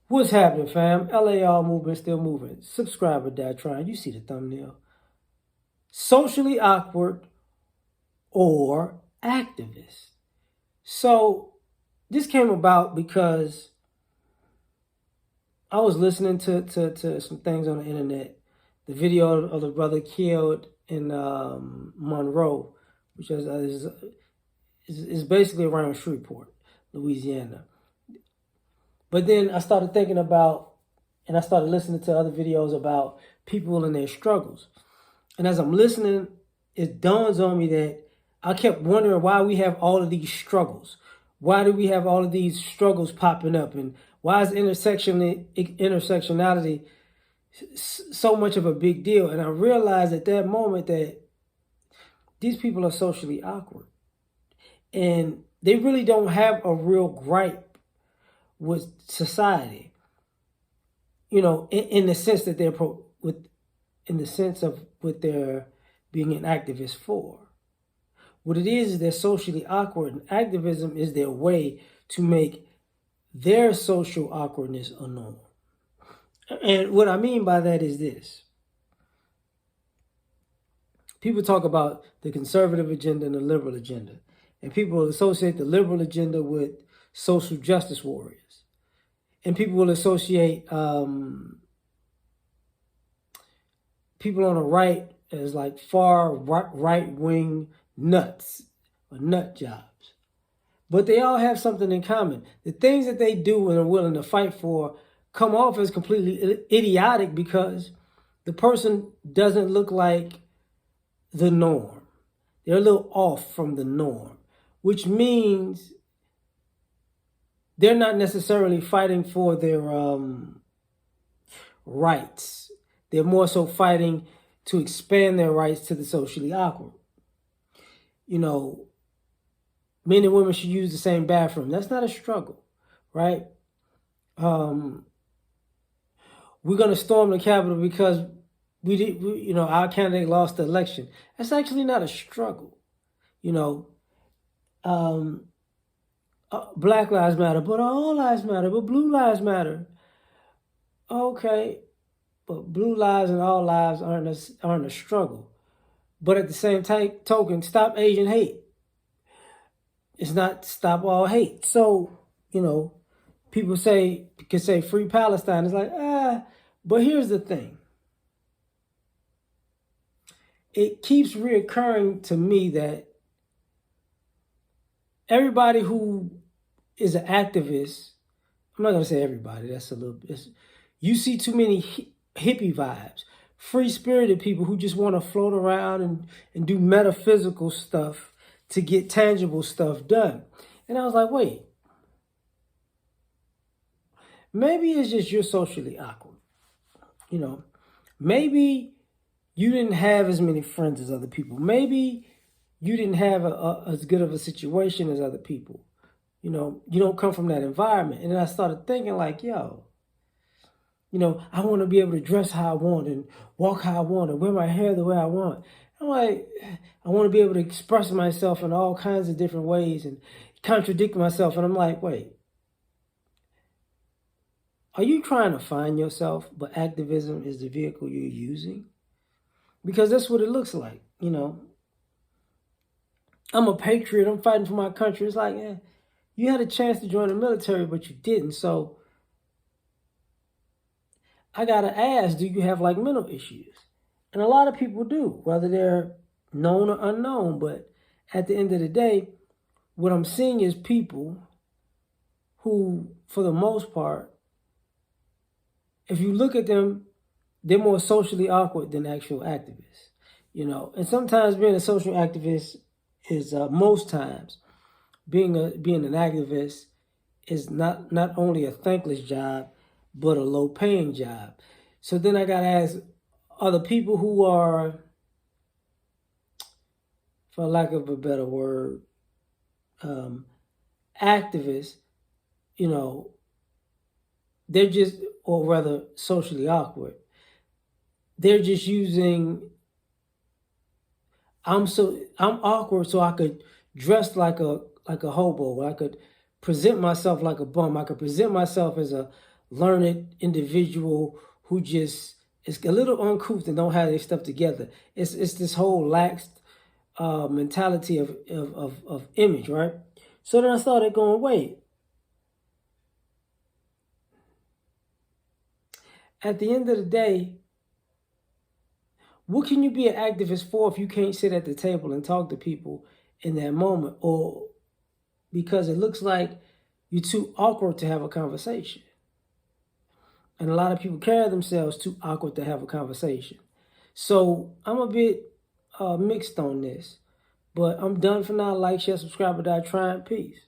What's happening, fam? L.A.R movement still moving. Subscribe or die trying. You see the thumbnail. Socially awkward or activist. So this came about because I was listening to some things on the internet. The video of the brother killed in Monroe, which is basically around Shreveport, Louisiana. But then I started thinking about, and I started listening to other videos about people and their struggles. And as I'm listening, it dawns on me that I kept wondering why we have all of these struggles. Why do we have all of these struggles popping up? And why is intersectionality so much of a big deal? And I realized at that moment that these people are socially awkward. And they really don't have a real gripe with society. You know, in the sense that in the sense of what they're being an activist for. What it is they're socially awkward, and activism is their way to make their social awkwardness a norm. And what I mean by that is this. People talk about the conservative agenda and the liberal agenda, and people associate the liberal agenda with social justice warriors. And people will associate people on the right as like far right-wing nuts or nut jobs. But they all have something in common. The things that they do and are willing to fight for come off as completely idiotic because the person doesn't look like the norm. They're a little off from the norm, which means they're not necessarily fighting for their rights. They're more so fighting to expand their rights to the socially awkward. You know, men and women should use the same bathroom. That's not a struggle, right? We're going to storm the Capitol because our candidate lost the election. That's actually not a struggle. You know, Black lives matter, but all lives matter, but blue lives matter. Okay, but blue lives and all lives aren't a struggle. But at the same token, stop Asian hate. It's not stop all hate. So, people can say free Palestine. It's like, but here's the thing. It keeps reoccurring to me that everybody who is an activist, I'm not going to say everybody, you see too many hippie vibes, free-spirited people who just want to float around and do metaphysical stuff to get tangible stuff done. And I was like, wait, maybe it's just you're socially awkward. Maybe you didn't have as many friends as other people. Maybe you didn't have as good of a situation as other people. You don't come from that environment. And then I started thinking like, I want to be able to dress how I want and walk how I want and wear my hair the way I want. I'm like, I want to be able to express myself in all kinds of different ways and contradict myself. And I'm like, wait, are you trying to find yourself, but activism is the vehicle you're using? Because that's what it looks like, I'm a patriot. I'm fighting for my country. It's like, you had a chance to join the military, but you didn't. So I got to ask, do you have like mental issues? And a lot of people do, whether they're known or unknown. But at the end of the day, what I'm seeing is people who, for the most part, if you look at them, they're more socially awkward than actual activists. And sometimes being a social activist is most times being an activist is not only a thankless job, but a low-paying job. So then I got to ask, are the people who are, for lack of a better word, activists, they're just, or rather socially awkward, they're just using, I'm awkward so I could dress like a hobo. I could present myself like a bum. I could present myself as a learned individual who just is a little uncouth and don't have their stuff together. It's this whole lax mentality of image, right? So then I started going, wait. At the end of the day, what can you be an activist for if you can't sit at the table and talk to people in that moment? Or because it looks like you're too awkward to have a conversation. And a lot of people carry themselves too awkward to have a conversation. So I'm a bit mixed on this. But I'm done for now. Like, share, subscribe, or die trying. Peace.